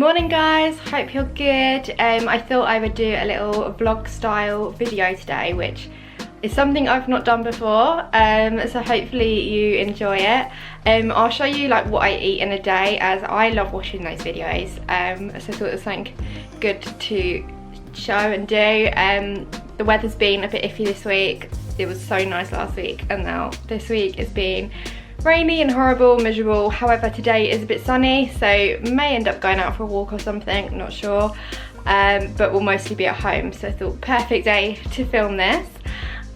Morning guys, hope you're good. I thought I would do a little vlog style video today, which is something I've not done before, so hopefully you enjoy it. I'll show you like what I eat in a day, as I love watching those videos, so I thought it was something good to show and do. The weather's been a bit iffy this week. It was so nice last week, and now this week it's been rainy and horrible, miserable. However, today is a bit sunny, so may end up going out for a walk or something, not sure, but we'll mostly be at home, so I thought perfect day to film this.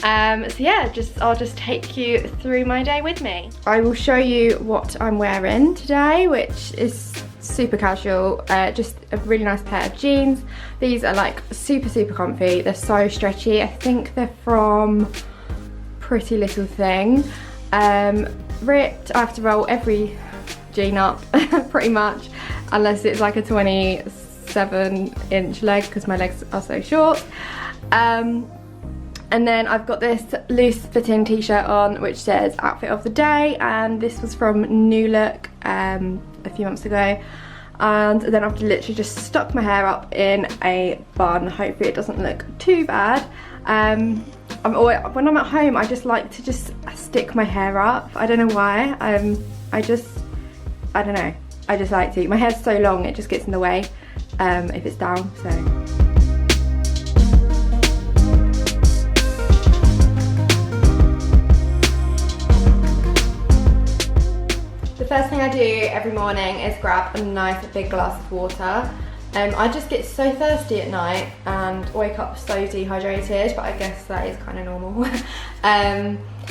So yeah, I'll just take you through my day with me. I will show you what I'm wearing today, which is super casual, just a really nice pair of jeans. These are like super comfy, they're so stretchy. I think they're from Pretty Little Thing. Ripped, I have to roll every jean up pretty much, unless it's like a 27-inch leg because my legs are so short. And then I've got this loose fitting t-shirt on which says outfit of the day, and this was from New Look a few months ago. And then I've literally just stuck my hair up in a bun. Hopefully it doesn't look too bad. When I'm at home, I just like to just stick my hair up. I don't know why. I don't know. I just like to. My hair's so long, it just gets in the way if it's down, so. The first thing I do every morning is grab a nice big glass of water. I just get so thirsty at night and wake up so dehydrated, but I guess that is kind of normal.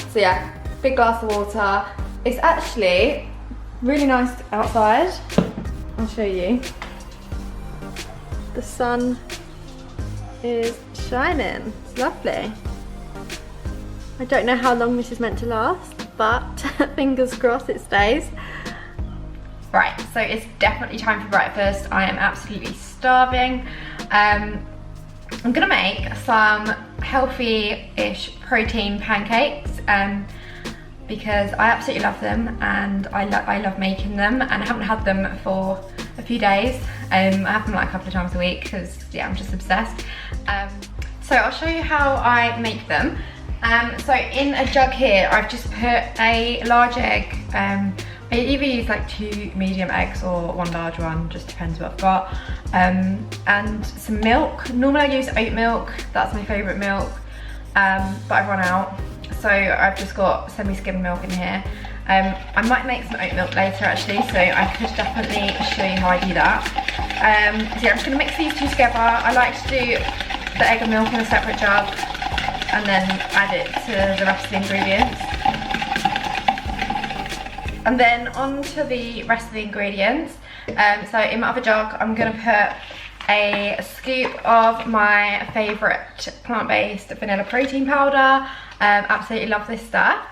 So yeah, big glass of water. It's actually really nice outside. I'll show you. The sun is shining. It's lovely. I don't know how long this is meant to last, but fingers crossed it stays. Right, so it's definitely time for breakfast. I am absolutely starving. I'm gonna make some healthy-ish protein pancakes because I absolutely love them, and I love making them, and I haven't had them for a few days. I have them like a couple of times a week because yeah, I'm just obsessed. So I'll show you how I make them. So in a jug here, I've just put a large egg. I either use like 2 medium eggs or 1 large one, just depends what I've got. And some milk. Normally I use oat milk, that's my favourite milk, but I've run out. So I've just got semi-skimmed milk in here. I might make some oat milk later actually, so I could definitely show you how I do that. So yeah, I'm just gonna mix these two together. I like to do the egg and milk in a separate jug and then add it to the rest of the ingredients. And then on to the rest of the ingredients. So in my other jug, I'm gonna put a scoop of my favourite plant-based vanilla protein powder. Absolutely love this stuff.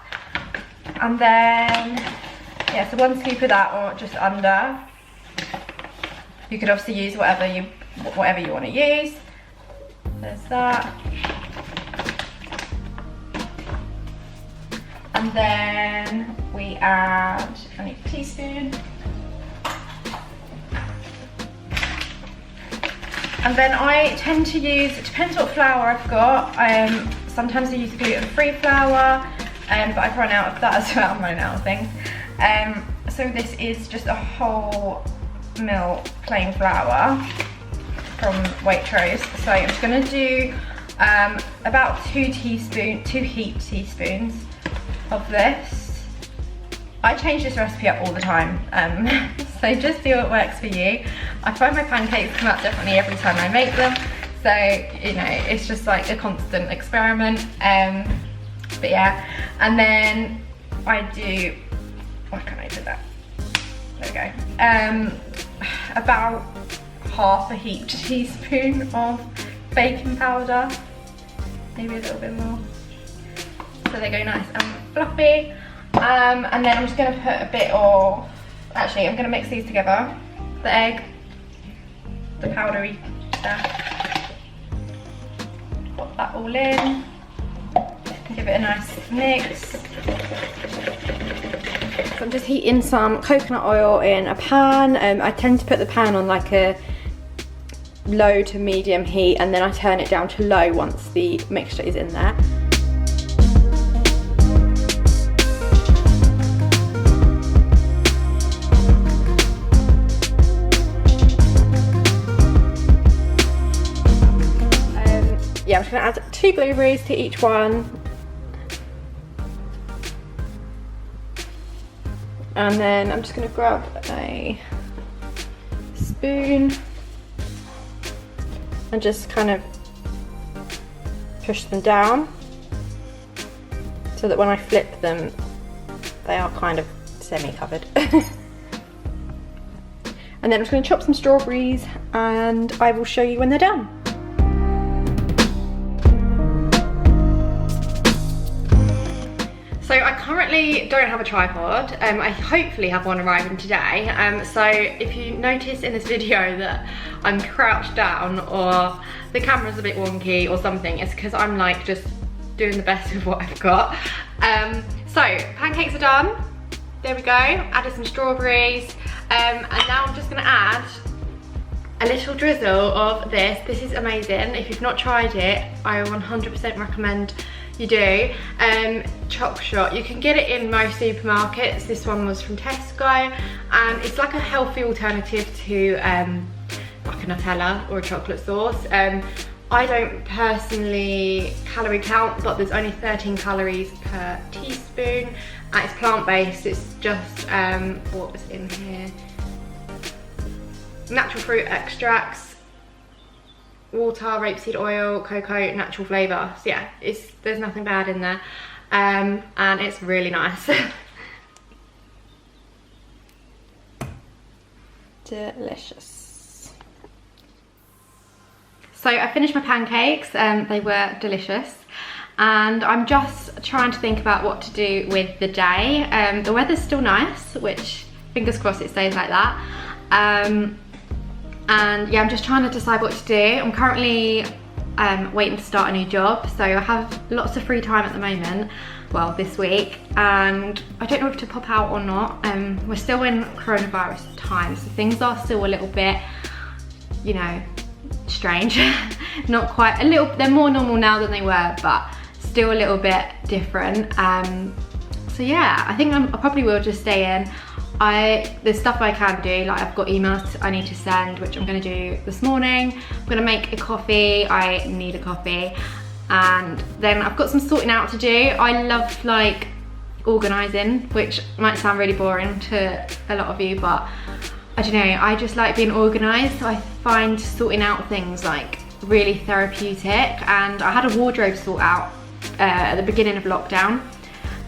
And then, yeah, so 1 scoop of that, or just under. You could obviously use whatever you want to use. There's that. And then we add, I need a teaspoon. And then I tend to use, it depends what flour I've got. Sometimes I use gluten-free flour, but I've run out of that as well. I'm running out of things. So this is just a whole milk plain flour from Waitrose. So I'm just gonna do about 2 heaped teaspoons of this. I change this recipe up all the time, so just do what works for you. I find my pancakes come out differently every time I make them, so you know, it's just like a constant experiment. But yeah, and then I do, why can't I do that? There we go. About half a heaped teaspoon of baking powder, maybe a little bit more, so they go nice and fluffy. And then I'm just going to put a bit of, actually I'm going to mix these together, the egg, the powdery stuff, put that all in, give it a nice mix. So I'm just heating some coconut oil in a pan. I tend to put the pan on like a low to medium heat, and then I turn it down to low once the mixture is in there. Yeah, I'm just gonna add 2 blueberries to each one. And then I'm just gonna grab a spoon and just kind of push them down so that when I flip them, they are kind of semi-covered. And then I'm just gonna chop some strawberries and I will show you when they're done. So I currently don't have a tripod. I hopefully have one arriving today. So if you notice in this video that I'm crouched down or the camera's a bit wonky or something, it's because I'm like just doing the best with what I've got. So pancakes are done. There we go. Added some strawberries. And now I'm just gonna add a little drizzle of this. This is amazing. If you've not tried it, I 100% recommend you do. Choc shot, you can get it in most supermarkets. This one was from Tesco, and it's like a healthy alternative to like a Nutella or a chocolate sauce. I don't personally calorie count, but there's only 13 calories per teaspoon, and it's plant-based. It's just what was in here: natural fruit extracts, water, rapeseed oil, cocoa, natural flavour. So yeah, there's nothing bad in there, and it's really nice. Delicious. So I finished my pancakes. They were delicious, and I'm just trying to think about what to do with the day. The weather's still nice, which fingers crossed it stays like that. And yeah, I'm just trying to decide what to do. I'm currently waiting to start a new job, so I have lots of free time at the moment, well, this week, and I don't know if to pop out or not. We're still in coronavirus times, so things are still a little bit, you know, strange. Not quite, they're more normal now than they were, but still a little bit different. So yeah, I think I probably will just stay in. There's stuff I can do, like I've got emails I need to send, which I'm gonna do this morning. I'm gonna make a coffee, I need a coffee. And then I've got some sorting out to do. I love like organising, which might sound really boring to a lot of you, but I don't know, I just like being organised. So I find sorting out things like really therapeutic, and I had a wardrobe sort out at the beginning of lockdown.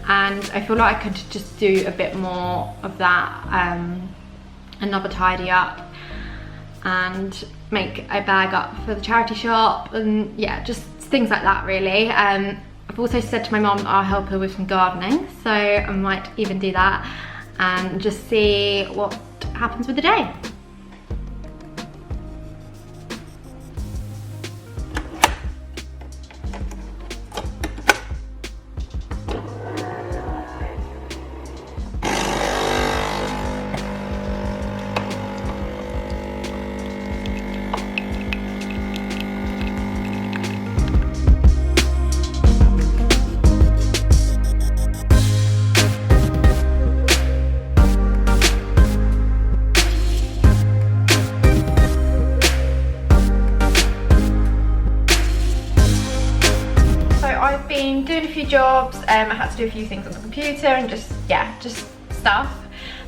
And I feel like I could just do a bit more of that, another tidy up, and make a bag up for the charity shop, and yeah, just things like that really. I've also said to my mum that I'll help her with some gardening, so I might even do that and just see what happens with the day. Doing a few jobs. I had to do a few things on the computer and just stuff.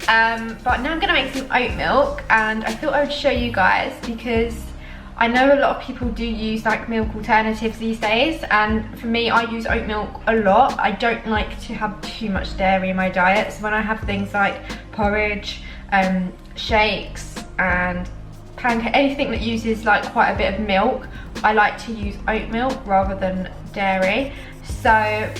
But now I'm gonna make some oat milk, and I thought I would show you guys because I know a lot of people do use like milk alternatives these days, and for me, I use oat milk a lot. I don't like to have too much dairy in my diet, so when I have things like porridge, shakes and pancake, anything that uses like quite a bit of milk, I like to use oat milk rather than dairy. So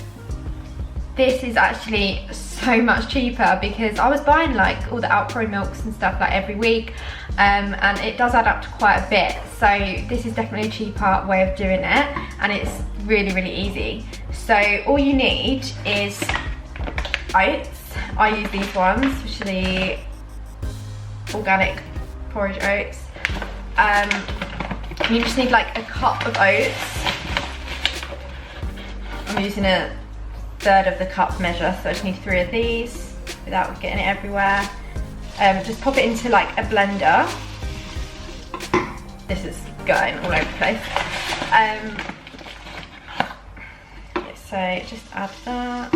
this is actually so much cheaper because I was buying like all the Outpro milks and stuff like every week, and it does add up to quite a bit. So this is definitely a cheaper way of doing it, and it's really, really easy. So all you need is oats, I use these ones, which are the organic porridge oats. You just need like a cup of oats. I'm using a third of the cup measure, so I just need 3 of these without getting it everywhere. Just pop it into like a blender. This is going all over the place. So just add that.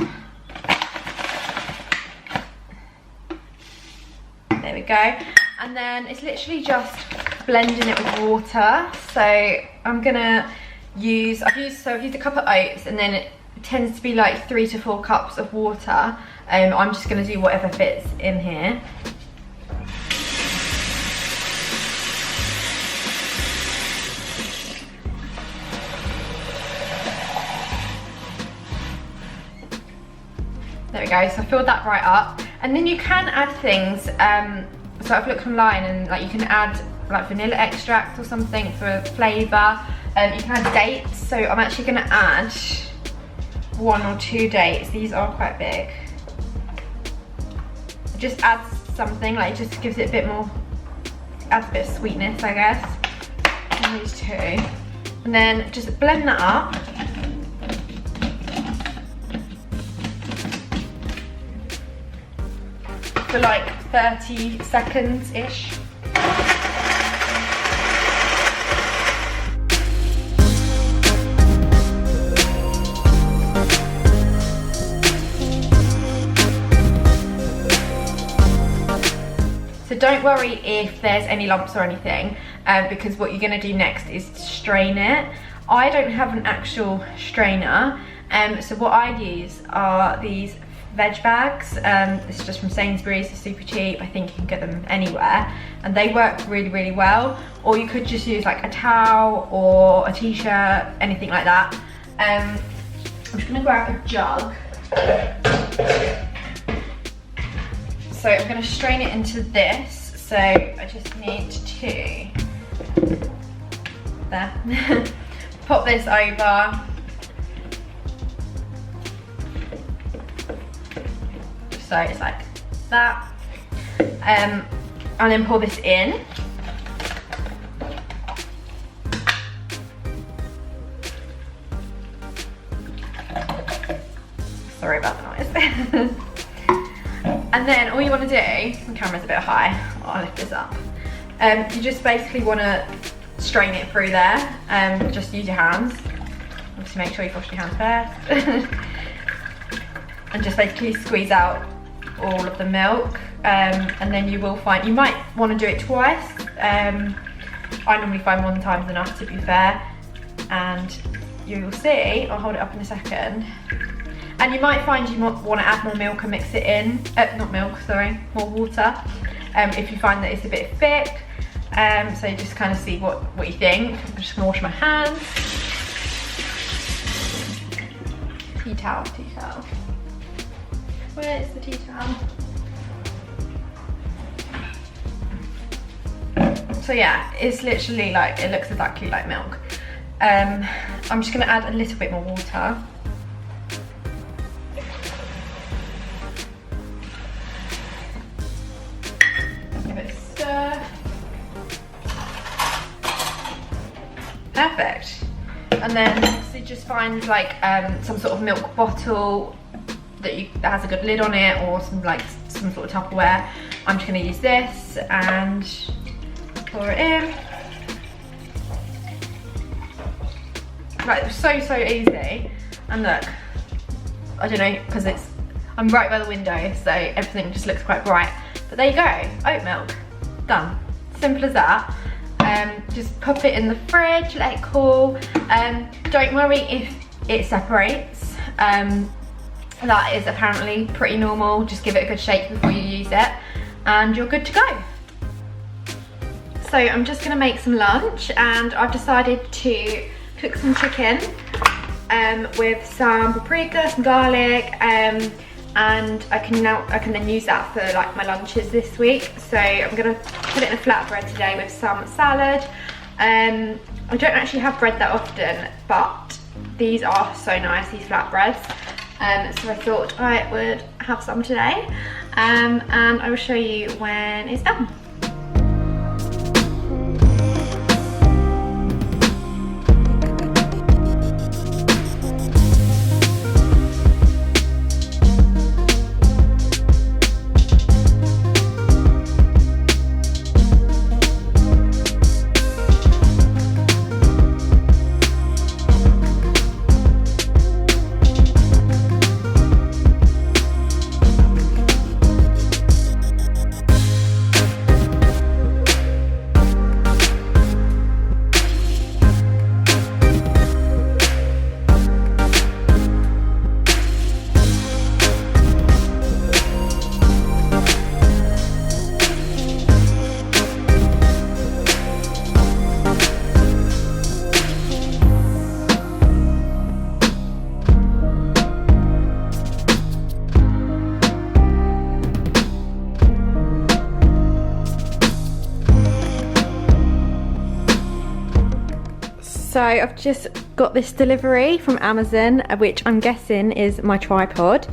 There we go. And then it's literally just blending it with water. So I'm gonna use, I've used a cup of oats, and then it tends to be like 3 to 4 cups of water. I'm just gonna do whatever fits in here. There we go, so I filled that right up. And then you can add things, so I've looked online and like you can add like vanilla extract or something for flavour. You can add dates, so I'm actually gonna add 1 or 2 dates. These are quite big. It just adds something, like it just gives it a bit more, adds a bit of sweetness, I guess. And these 2. And then just blend that up. For like 30 seconds-ish. So don't worry if there's any lumps or anything, because what you're gonna do next is strain it. I don't have an actual strainer, so what I use are these veg bags. This is just from Sainsbury's, they're super cheap. I think you can get them anywhere, and they work really, really well. Or you could just use like a towel or a t-shirt, anything like that. I'm just gonna grab a jug. So I'm gonna strain it into this. So I just need to, there, pop this over. So it's like that, and then pour this in. Sorry about the noise. And then all you want to do, the camera's a bit high, I'll lift this up. You just basically want to strain it through there. Just use your hands. Obviously make sure you wash your hands first. And just basically squeeze out all of the milk, and then you will find, you might want to do it twice. I normally find 1 time is enough, to be fair, and you will see, I'll hold it up in a second, and you might find you might want to add more milk and mix it in, not milk, sorry, more water, if you find that it's a bit thick. So you just kind of see what you think. I'm just going to wash my hands. Tea towel. Where is the tea towel? So yeah, it's literally like, it looks exactly like milk. I'm just gonna add a little bit more water. Give it a stir. Perfect. And then so just find like some sort of milk bottle that has a good lid on it, or some sort of Tupperware. I'm just going to use this and pour it in. Right, so easy. And look, I don't know, because I'm right by the window, so everything just looks quite bright. But there you go, oat milk, done. Simple as that. Just pop it in the fridge, let it cool. Don't worry if it separates. That is apparently pretty normal. Just give it a good shake before you use it and you're good to go. So I'm just gonna make some lunch, and I've decided to cook some chicken with some paprika, some garlic, and I can then use that for like my lunches this week. So I'm gonna put it in a flatbread today with some salad. I don't actually have bread that often, but these are so nice, these flatbreads. So I thought I would have some today, and I will show you when it's done. So I've just got this delivery from Amazon, which I'm guessing is my tripod.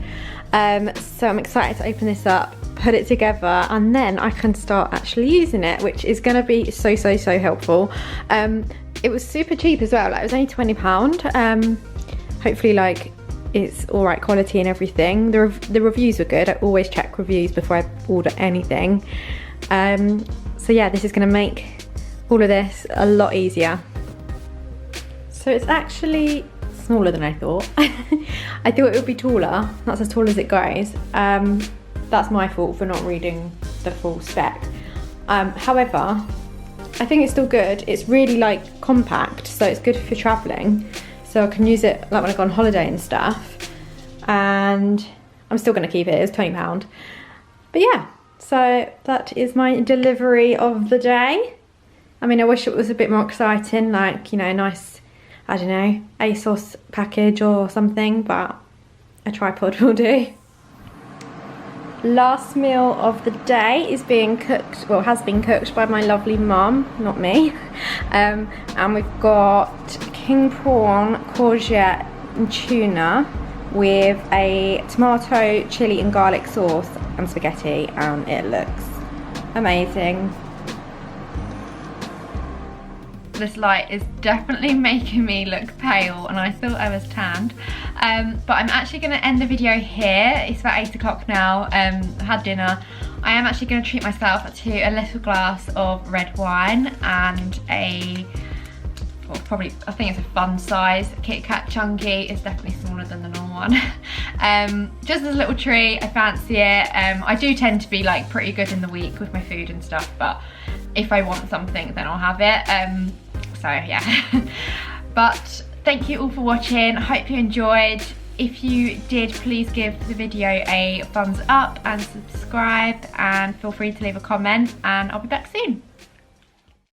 So I'm excited to open this up, put it together, and then I can start actually using it, which is going to be so helpful. It was super cheap as well, like it was only £20. Hopefully like it's all right quality and everything. The reviews were good. I always check reviews before I order anything. So yeah, this is going to make all of this a lot easier. So it's actually smaller than I thought. I thought it would be taller. That's as tall as it goes. That's my fault for not reading the full spec. However, I think it's still good. It's really like compact, so it's good if you're traveling. So I can use it like when I go on holiday and stuff. And I'm still gonna keep it, it's £20. But yeah, so that is my delivery of the day. I mean, I wish it was a bit more exciting, like, you know, nice, I don't know, ASOS package or something, but a tripod will do. Last meal of the day is being cooked, well, has been cooked by my lovely mum, not me. And we've got king prawn, courgette and tuna with a tomato, chilli and garlic sauce and spaghetti, and it looks amazing. This light is definitely making me look pale and I thought I was tanned. But I'm actually going to end the video here. It's about 8 o'clock now. I had dinner. I am actually going to treat myself to a little glass of red wine and a, well, probably, I think it's a fun size Kit Kat chunky. It's definitely smaller than the normal one. Just as a little treat, I fancy it. I do tend to be like pretty good in the week with my food and stuff, but if I want something then I'll have it. So yeah. But thank you all for watching. I hope you enjoyed. If you did, please give the video a thumbs up and subscribe, and feel free to leave a comment, and I'll be back soon.